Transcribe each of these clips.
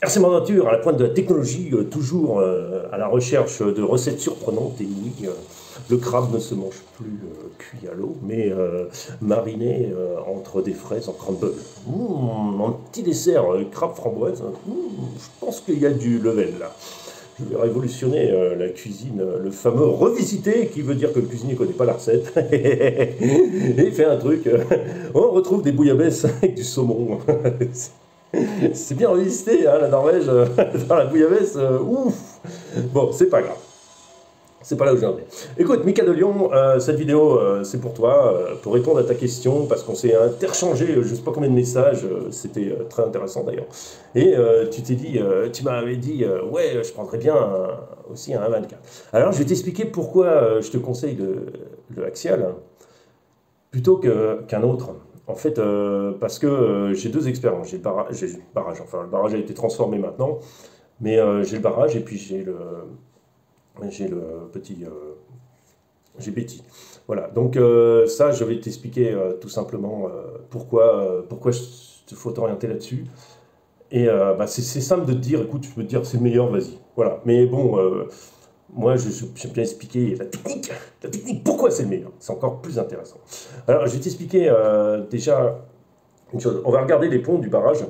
RC Nature, à la pointe de la technologie, toujours à la recherche de recettes surprenantes. Et oui, le crabe ne se mange plus cuit à l'eau, mais mariné entre des fraises en crumble. Un petit dessert, crabe framboise. Je pense qu'il y a du level là. Je vais révolutionner la cuisine, le fameux revisité, qui veut dire que le cuisinier ne connaît pas la recette. Et il fait un truc. On retrouve des bouillabaisse avec du saumon. C'est bien revisité, hein, la Norvège, dans la bouillabaisse, ouf. Bon, c'est pas grave. C'est pas là où j'en ai. Écoute, Mika de Lyon, cette vidéo, c'est pour toi, pour répondre à ta question, parce qu'on s'est interchangé, je sais pas combien de messages, c'était très intéressant d'ailleurs. Et tu t'es dit, tu m'avais dit, ouais, je prendrais bien aussi un 24. Alors, je vais t'expliquer pourquoi je te conseille le Axial, plutôt qu'un autre. En fait, parce que j'ai deux expériences. J'ai le barrage, enfin, le barrage a été transformé maintenant, mais j'ai le barrage et puis j'ai le petit, j'ai Betty. Voilà, donc ça, je vais t'expliquer tout simplement pourquoi il faut t'orienter là-dessus. Et bah, c'est simple de te dire, écoute, je peux te dire c'est le meilleur, vas-y. Voilà, mais bon, moi, j'aime bien expliquer la technique, pourquoi c'est le meilleur. C'est encore plus intéressant. Alors, je vais t'expliquer déjà une chose. On va regarder les ponts du barrage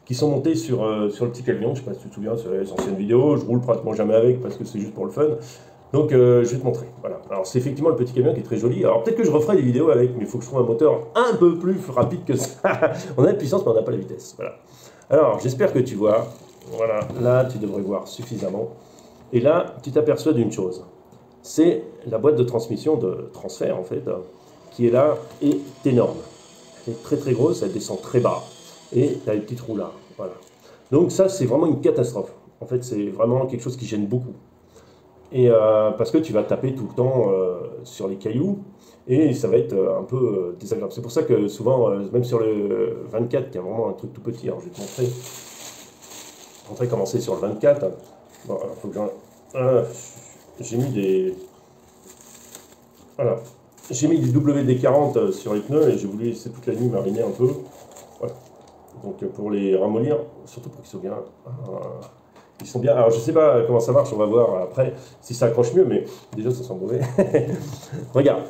qui sont montés sur le petit camion. Je ne sais pas si tu te souviens sur les anciennes vidéos. Je roule pratiquement jamais avec parce que c'est juste pour le fun. Donc, je vais te montrer. Voilà. Alors, c'est effectivement le petit camion qui est très joli. Alors, peut-être que je referai des vidéos avec, mais il faut que je trouve un moteur un peu plus rapide que ça. On a la puissance, mais on n'a pas la vitesse. Voilà. Alors, j'espère que tu vois. Voilà. Là, tu devrais voir suffisamment. Et là, tu t'aperçois d'une chose. C'est la boîte de transmission, de transfert, en fait, qui est là, est énorme. Elle est très très grosse, elle descend très bas. Et tu as les petits trous là. Voilà. Donc ça, c'est vraiment une catastrophe. En fait, c'est vraiment quelque chose qui gêne beaucoup. Et parce que tu vas taper tout le temps sur les cailloux, et ça va être un peu désagréable. C'est pour ça que souvent, même sur le 24, qui a vraiment un truc tout petit, alors je vais te montrer comment c'est sur le 24. Bon, alors, faut que j'ai mis des... Voilà. J'ai mis du WD-40 sur les pneus et j'ai voulu laisser toute la nuit mariner un peu. Voilà. Donc pour les ramollir, surtout pour qu'ils soient bien... ils sont bien... Alors je sais pas comment ça marche, on va voir après si ça accroche mieux, mais déjà ça sent mauvais. Regarde.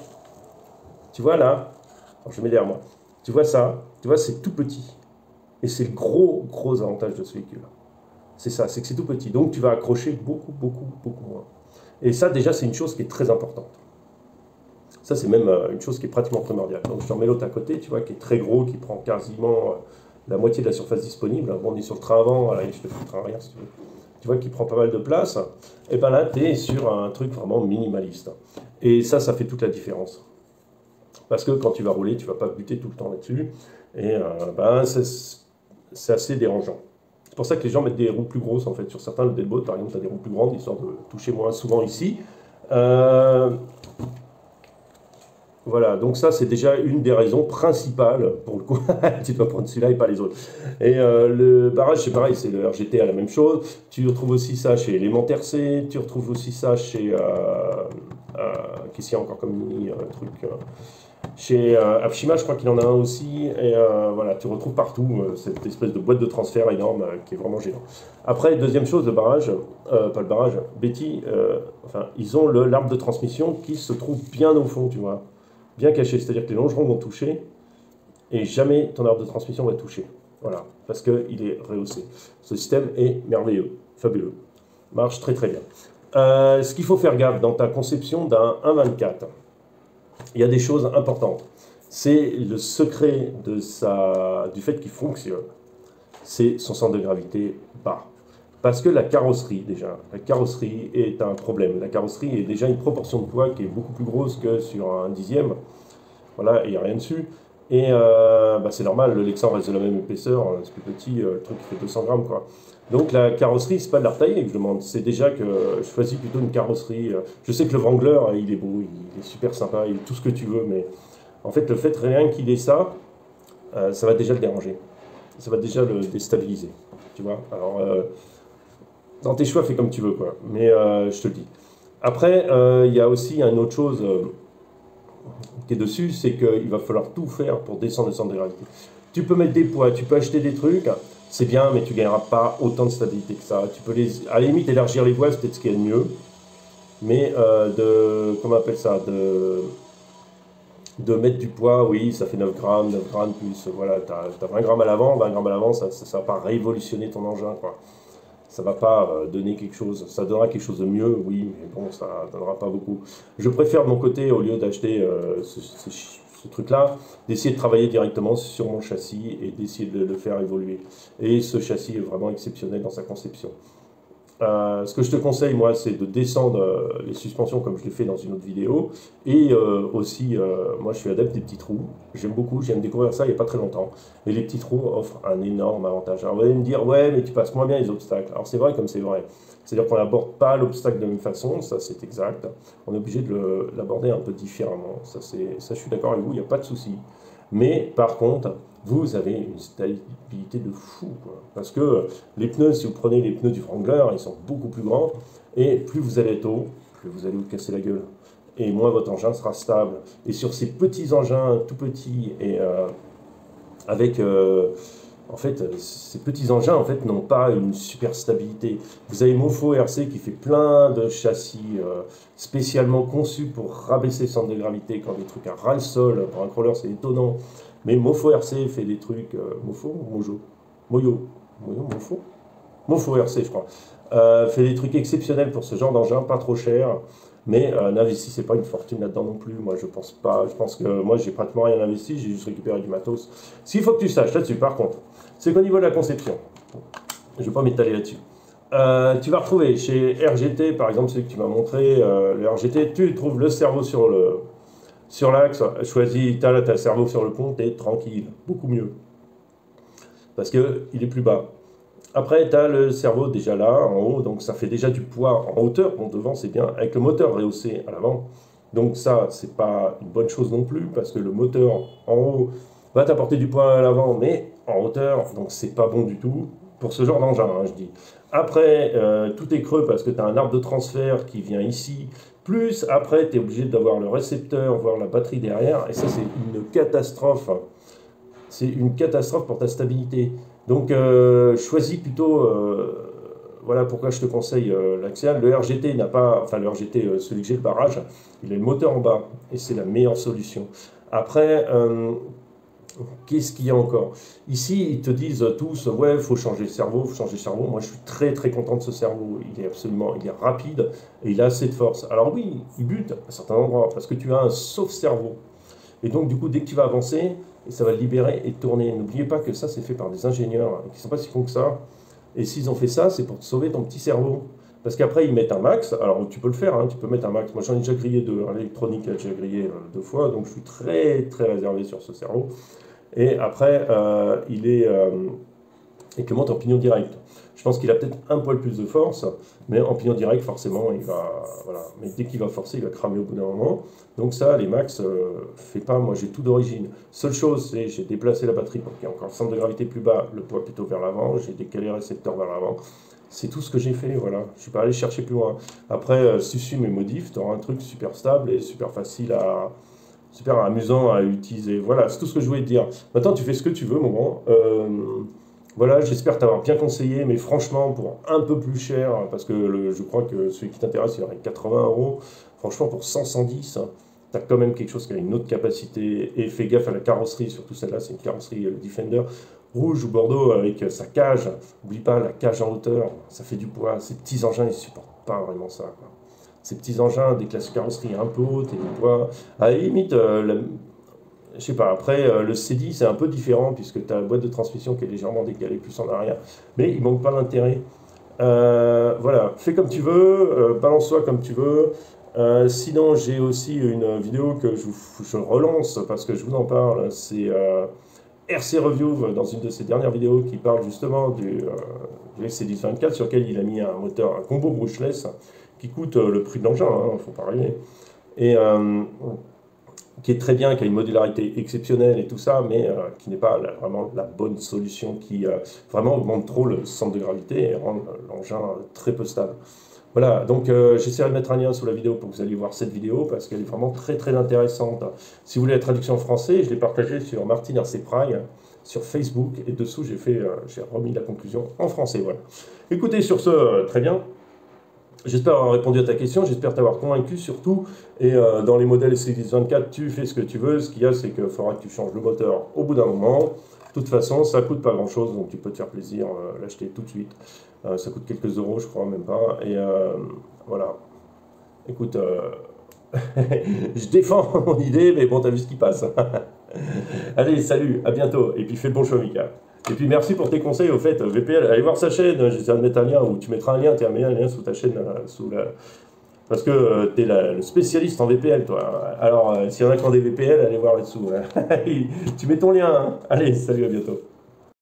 Tu vois là, alors je mets derrière moi. Tu vois ça, tu vois c'est tout petit. Et c'est le gros avantage de ce véhicule. C'est ça, c'est que c'est tout petit. Donc tu vas accrocher beaucoup moins. Et ça, déjà, c'est une chose qui est très importante. Ça, c'est même une chose qui est pratiquement primordiale. Donc je t'en mets l'autre à côté, tu vois, qui est très gros, qui prend quasiment la moitié de la surface disponible. Bon, on est sur le train avant, voilà, je te foutre un rien si tu veux. Tu vois, qui prend pas mal de place. Et bien là, tu es sur un truc vraiment minimaliste. Et ça fait toute la différence. Parce que quand tu vas rouler, tu vas pas buter tout le temps là-dessus. Et ben, c'est assez dérangeant. C'est pour ça que les gens mettent des roues plus grosses en fait. Sur certains Delboat, par exemple, tu as des roues plus grandes, histoire de toucher moins souvent ici. Voilà, donc ça c'est déjà une des raisons principales pour le coup. Tu dois prendre celui-là et pas les autres. Et le barrage c'est pareil, c'est le RGT à la même chose. Tu retrouves aussi ça chez Élémentaire C, tu retrouves aussi ça chez... qu'est-ce qu'il y a encore comme mini truc chez Afshima, je crois qu'il en a un aussi, et voilà, tu retrouves partout cette espèce de boîte de transfert énorme qui est vraiment géant. Après, deuxième chose, le barrage, pas le barrage, Betty, enfin, ils ont l'arbre de transmission qui se trouve bien au fond, tu vois, bien caché, c'est-à-dire que les longerons vont toucher, et jamais ton arbre de transmission va toucher, voilà, parce qu'il est rehaussé. Ce système est merveilleux, fabuleux, marche très très bien. Ce qu'il faut faire gaffe dans ta conception d'un 1.24, il y a des choses importantes. C'est le secret du fait qu'il fonctionne. C'est son centre de gravité bas. Parce que la carrosserie est un problème. La carrosserie est déjà une proportion de poids qui est beaucoup plus grosse que sur un dixième. Voilà, et il n'y a rien dessus. Et bah c'est normal, le Lexan reste de la même épaisseur, c'est plus petit, le truc fait 200 grammes quoi. Donc la carrosserie, c'est pas de la retailler que je demande, c'est déjà que je choisis plutôt une carrosserie. Je sais que le Wrangler, il est beau, il est super sympa, il est tout ce que tu veux, mais en fait le fait rien qu'il ait ça, ça va déjà le déranger. Ça va déjà le déstabiliser, tu vois. Alors, dans tes choix, fais comme tu veux quoi, mais je te le dis. Après, il y a aussi une autre chose qui est dessus, c'est qu'il va falloir tout faire pour descendre le centre de gravité. Tu peux mettre des poids, tu peux acheter des trucs, c'est bien, mais tu gagneras pas autant de stabilité que ça. Tu peux à la limite élargir les voiles, c'est peut-être ce qu'il y a de mieux, mais comment on appelle ça, de mettre du poids, oui, ça fait 9 grammes plus, voilà, tu as 20 grammes à l'avant, 20 grammes à l'avant, ça va pas révolutionner ton engin, quoi. Ça va pas donner quelque chose, ça donnera quelque chose de mieux, oui, mais bon, ça donnera pas beaucoup. Je préfère de mon côté, au lieu d'acheter ce truc-là, d'essayer de travailler directement sur mon châssis et d'essayer de le faire évoluer. Et ce châssis est vraiment exceptionnel dans sa conception. Ce que je te conseille, moi, c'est de descendre les suspensions comme je l'ai fait dans une autre vidéo. Et aussi, moi, je suis adepte des petits trous. J'aime beaucoup, j'aime découvrir ça il n'y a pas très longtemps. Et les petits trous offrent un énorme avantage. Alors, vous allez me dire, ouais, mais tu passes moins bien les obstacles. Alors, c'est vrai comme c'est vrai. C'est-à-dire qu'on n'aborde pas l'obstacle de la même façon, ça c'est exact. On est obligé de l'aborder un peu différemment. Ça, je suis d'accord avec vous, il n'y a pas de souci. Mais par contre, vous avez une stabilité de fou, quoi. Parce que les pneus, si vous prenez les pneus du Wrangler, ils sont beaucoup plus grands, et plus vous allez être haut, plus vous allez vous casser la gueule. Et moins votre engin sera stable. Et sur ces petits engins, tout petits, et avec... en fait, ces petits engins en fait, n'ont pas une super stabilité. Vous avez Mofo RC qui fait plein de châssis spécialement conçus pour rabaisser le centre de gravité quand des trucs à ras le sol. Pour un crawler, c'est étonnant. Mais Mofo RC fait des trucs... Mofo ou Mojo Moyo Mofo Mofo RC, je crois. Fait des trucs exceptionnels pour ce genre d'engin, pas trop cher. Mais n'investissez pas une fortune là-dedans non plus. Moi, je pense pas. Je pense que moi, j'ai pratiquement rien investi. J'ai juste récupéré du matos. Ce qu'il faut que tu saches là-dessus, par contre, c'est qu'au niveau de la conception, je ne vais pas m'étaler là-dessus. Tu vas retrouver chez RGT, par exemple, celui que tu m'as montré, le RGT, tu trouves le cerveau sur l'axe. Choisis, tu as le cerveau sur le pont, tu es tranquille. Beaucoup mieux. Parce qu'il est plus bas. Après, tu as le cerveau déjà là, en haut, donc ça fait déjà du poids en hauteur. Bon, devant, c'est bien, avec le moteur rehaussé à l'avant. Donc ça, c'est pas une bonne chose non plus, parce que le moteur en haut va t'apporter du poids à l'avant, mais en hauteur, donc c'est pas bon du tout, pour ce genre d'engin, hein, je dis. Après, tout est creux, parce que tu as un arbre de transfert qui vient ici, plus après, tu es obligé d'avoir le récepteur, voire la batterie derrière, et ça, c'est une catastrophe. C'est une catastrophe pour ta stabilité. Donc, choisis plutôt, voilà pourquoi je te conseille l'Axial. Le RGT n'a pas, enfin le RGT, celui que j'ai, le barrage, il a le moteur en bas, et c'est la meilleure solution. Après, qu'est-ce qu'il y a encore? Ici, ils te disent tous, ouais, il faut changer le cerveau, faut changer le cerveau. Moi, je suis très très content de ce cerveau. Il est rapide, et il a assez de force. Alors oui, il bute à certains endroits, parce que tu as un sauf-cerveau. Et donc, du coup, dès que tu vas avancer, et ça va le libérer et tourner. N'oubliez pas que ça, c'est fait par des ingénieurs qui ne sont pas si cons que ça. Et s'ils ont fait ça, c'est pour te sauver ton petit cerveau. Parce qu'après, ils mettent un max. Alors, tu peux le faire, hein, tu peux mettre un max. Moi, j'en ai déjà grillé deux. L'électronique a déjà grillé 2 fois. Donc, je suis très, très réservé sur ce cerveau. Et après, il est monte en pignon direct. Je pense qu'il a peut-être un poil plus de force, mais en pignon direct, forcément, il va... Voilà. Mais dès qu'il va forcer, il va cramer au bout d'un moment. Donc ça, les max, fait pas, moi j'ai tout d'origine. Seule chose, c'est j'ai déplacé la batterie pour qu'il y ait encore le centre de gravité plus bas, le poids plutôt vers l'avant, j'ai décalé le récepteur vers l'avant. C'est tout ce que j'ai fait, voilà. Je suis pas allé chercher plus loin. Après, si tu suis mes modifs, tu auras un truc super stable et super facile à... super amusant à utiliser. Voilà, c'est tout ce que je voulais te dire. Maintenant, tu fais ce que tu veux, mon grand. Voilà, j'espère t'avoir bien conseillé, mais franchement, pour un peu plus cher, parce que je crois que celui qui t'intéresse, il aurait 80 €. Franchement, pour 110, tu as quand même quelque chose qui a une autre capacité. Et fais gaffe à la carrosserie, surtout celle-là, c'est une carrosserie Defender rouge ou bordeaux avec sa cage. N'oublie pas la cage en hauteur, ça fait du poids. Ces petits engins, ils ne supportent pas vraiment ça, quoi. Ces petits engins, dès que la carrosserie est un peu haute et du poids, à la limite, je sais pas, après, le C10, c'est un peu différent, puisque tu as la boîte de transmission qui est légèrement décalée plus en arrière, mais il manque pas d'intérêt. Voilà, fais comme tu veux, balance-toi comme tu veux. Sinon, j'ai aussi une vidéo que je relance, parce que je vous en parle, c'est RC Review, dans une de ses dernières vidéos, qui parle justement du FC1024, sur lequel il a mis un moteur, un combo brushless, qui coûte le prix de l'engin, il ne faut pas rêver. Et qui est très bien, qui a une modularité exceptionnelle et tout ça, mais qui n'est pas vraiment la bonne solution, qui vraiment augmente trop le centre de gravité et rend l'engin très peu stable. Voilà, donc j'essaierai de mettre un lien sous la vidéo pour que vous alliez voir cette vidéo, parce qu'elle est vraiment très très intéressante. Si vous voulez la traduction en français, je l'ai partagée sur Martin RC Prague, sur Facebook, et dessous j'ai remis la conclusion en français. Voilà. Écoutez, sur ce, très bien. J'espère avoir répondu à ta question, j'espère t'avoir convaincu surtout. Et dans les modèles SX24, tu fais ce que tu veux. Ce qu'il y a, c'est qu'il faudra que tu changes le moteur au bout d'un moment. De toute façon, ça coûte pas grand-chose, donc tu peux te faire plaisir, l'acheter tout de suite. Ça coûte quelques euros, je crois, même pas. Et voilà. Écoute, je défends mon idée, mais bon, t'as vu ce qui passe. Allez, salut, à bientôt. Et puis fais le bon choix, Mika. Et puis merci pour tes conseils, au fait, VPL, allez voir sa chaîne, j'essaie de mettre un lien, ou tu mettras un lien, tu as mis un lien sous ta chaîne, parce que tu es le spécialiste en VPL, toi. Alors, s'il y en a qui ont des VPL, allez voir là-dessous. Tu mets ton lien, hein. Allez, salut, à bientôt.